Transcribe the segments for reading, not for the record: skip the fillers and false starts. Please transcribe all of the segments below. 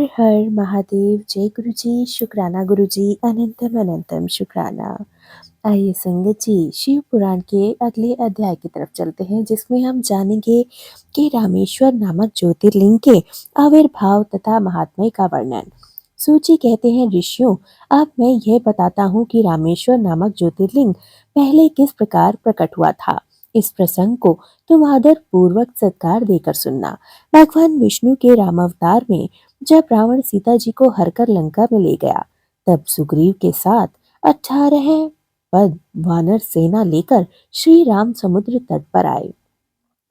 हर हर महादेव। जय गुरु जी, शुक्राना गुरु जी, अनंतम अनंतम शुक्राना। आइए संगत जी, शिव पुराण के अगले अध्याय की तरफ चलते हैं, जिसमें हम जानेंगे कि रामेश्वर नामक ज्योतिर्लिंग के आविर्भाव तथा महात्म्य का वर्णन। सूची कहते हैं, ऋषियों, अब मैं यह बताता हूँ कि रामेश्वर नामक ज्योतिर्लिंग पहले किस प्रकार प्रकट हुआ था। इस प्रसंग को तुम आदर पूर्वक सत्कार देकर सुनना। भगवान विष्णु के रामावतार में जब रावण सीता जी को हरकर लंका में ले गया, तब सुग्रीव के साथ 18 पद वानर सेना लेकर श्री राम समुद्र तट पर आए।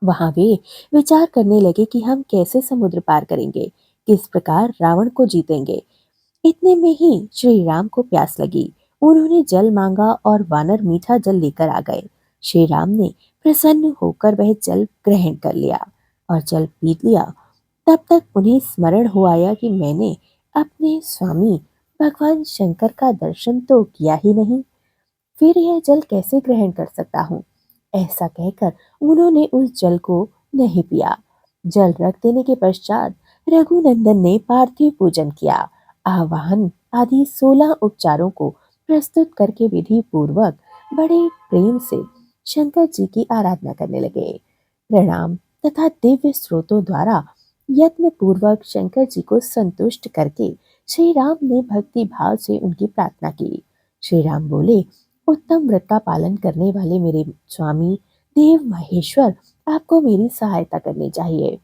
वहां वे विचार करने लगे कि हम कैसे समुद्र पार करेंगे, किस प्रकार रावण को जीतेंगे। इतने में ही श्री राम को प्यास लगी। उन्होंने जल मांगा और वानर मीठा जल लेकर आ गए। श्री राम ने प्रसन्न होकर वह जल ग्रहण कर लिया और जल पी लिया। तब तक उन्हें स्मरण हो आया कि मैंने अपने स्वामी भगवान शंकर का दर्शन तो किया ही नहीं, फिर यह जल कैसे ग्रहण कर सकता हूँ। ऐसा कहकर उन्होंने उस जल को नहीं पिया। जल रख देने के पश्चात रघुनंदन ने पार्थिव पूजन किया। आवाहन आदि 16 उपचारों को प्रस्तुत करके विधि पूर्वक बड़े प्रेम से शंकर जी की आराधना करने लगे। प्रणाम तथा दिव्य स्रोतों द्वारा यत्न पूर्वक शंकर जी को संतुष्ट करके श्री राम ने भक्ति भाव से उनकी प्रार्थना की। श्री राम बोले, उत्तम व्रत का पालन करने वाले मेरे स्वामी देव महेश्वर, आपको मेरी सहायता करनी चाहिए।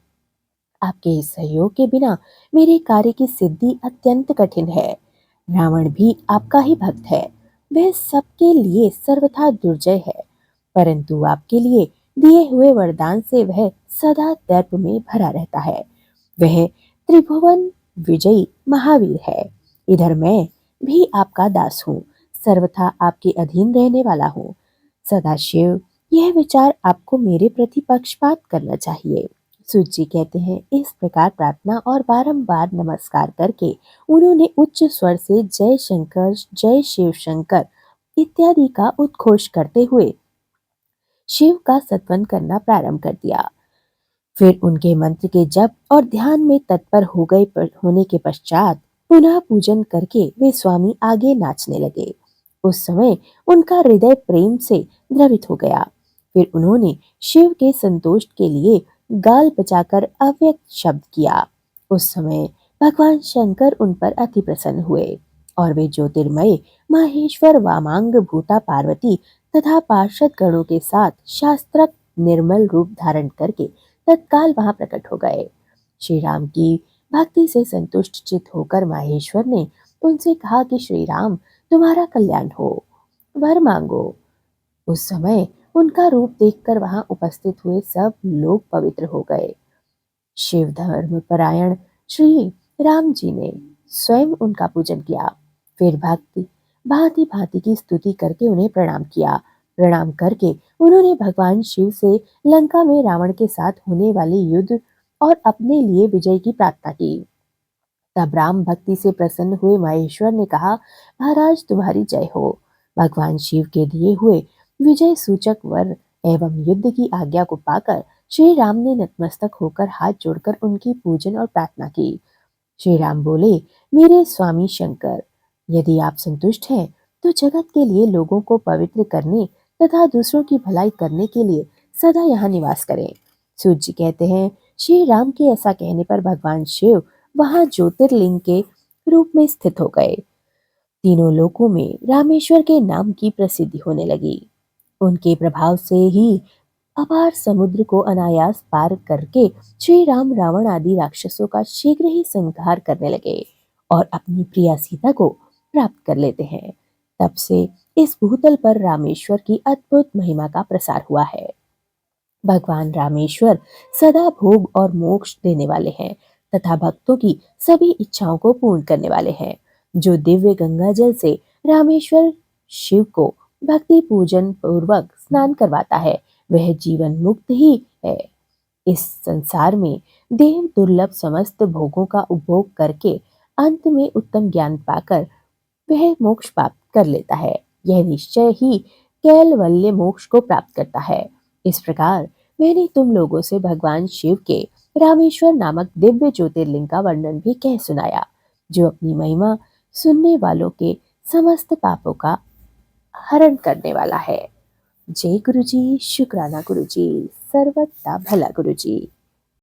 आपके इस सहयोग के बिना मेरे कार्य की सिद्धि अत्यंत कठिन है। रावण भी आपका ही भक्त है। वह सबके लिए सर्वथा दुर्जय है, परंतु आपके लिए दिए हुए वरदान से वह सदा दर्प में भरा रहता है। वह त्रिभुवन विजयी महावीर है। इधर मैं भी आपका दास हूँ, सर्वथा आपके अधीन रहने वाला हूँ। सदाशिव, यह विचार आपको मेरे प्रति पक्षपात करना चाहिए। सूत जी कहते हैं, इस प्रकार प्रार्थना और बारंबार नमस्कार करके उन्होंने उच्च स्वर से जय शंकर, जय शिव शंकर इत्यादि का उद्घोष करते हुए शिव का स्तवन करना प्रारंभ कर दिया। फिर उनके मंत्र के जप और ध्यान में तत्पर होने के पश्चात पुनः पूजन करके वे स्वामी आगे नाचने लगे। उस समय उनका हृदय प्रेम से द्रवित हो गया। फिर उन्होंने शिव के संतोष के लिए गाल बजाकर अव्यक्त शब्द किया। उस समय भगवान शंकर उन पर अति प्रसन्न हुए और वे ज्योतिर्मय माहेश्वर वामांग भूता पार्वती तथा पार्षद गणों के साथ शास्त्रक निर्मल रूप धारण करके तत्काल वहां प्रकट हो गए। श्री राम की भक्ति से संतुष्ट चित होकर माहेश्वर ने उनसे कहा कि श्री राम, तुम्हारा कल्याण हो, वर मांगो। उस समय उनका रूप देखकर वहां उपस्थित हुए सब लोग पवित्र हो गए। शिव धर्म परायण श्री राम जी ने स्वयं उनका पूजन किया। फिर भक्ति भांति भांति की स्तुति करके उन्हें प्रणाम किया। प्रणाम करके उन्होंने भगवान शिव से लंका में रावण के साथ होने वाले युद्ध और अपने लिए विजय की प्रार्थना की। तब राम भक्ति से प्रसन्न हुए महेश्वर ने कहा, महाराज तुम्हारी जय हो। भगवान शिव के दिए हुए विजय सूचक वर एवं युद्ध की आज्ञा को पाकर श्री राम ने नतमस्तक होकर हाथ जोड़कर उनकी पूजन और प्रार्थना की। श्री राम बोले, मेरे स्वामी शंकर, यदि आप संतुष्ट हैं तो जगत के लिए लोगों को पवित्र करने तथा दूसरों की भलाई करने के लिए सदा यहाँ निवास करें। सूत जी कहते हैं, श्री राम के ऐसा कहने पर भगवान शिव वहां ज्योतिर्लिंग के रूप में स्थित हो गए। तीनों लोकों में रामेश्वर के नाम की प्रसिद्धि होने लगी। उनके प्रभाव से ही अपार समुद्र को अनायास पार करके श्री राम रावण आदि राक्षसों का शीघ्र ही संहार करने लगे और अपनी प्रिया सीता को प्राप्त कर लेते हैं। तब से इस भूतल पर रामेश्वर की अद्भुत महिमा का प्रसार हुआ है। भगवान रामेश्वर सदा भोग और मोक्ष देने वाले हैं तथा भक्तों की सभी इच्छाओं को पूर्ण करने वाले हैं। जो दिव्य गंगा जल से रामेश्वर शिव को भक्ति पूजन पूर्वक स्नान करवाता है, वह जीवन मुक्त ही है। इस संसार में देव दुर्लभ समस्त भोगों का उपभोग करके अंत में उत्तम ज्ञान पाकर वह मोक्ष प्राप्त कर लेता है। यह निश्चय ही कैवल्य मोक्ष को प्राप्त करता है। इस प्रकार मैंने तुम लोगों से भगवान शिव के रामेश्वर नामक दिव्य ज्योतिर्लिंग का वर्णन भी कह सुनाया, जो अपनी महिमा सुनने वालों के समस्त पापों का हरण करने वाला है। जय गुरु जी, शुक्राना गुरु जी, सर्वदा भला गुरु जी।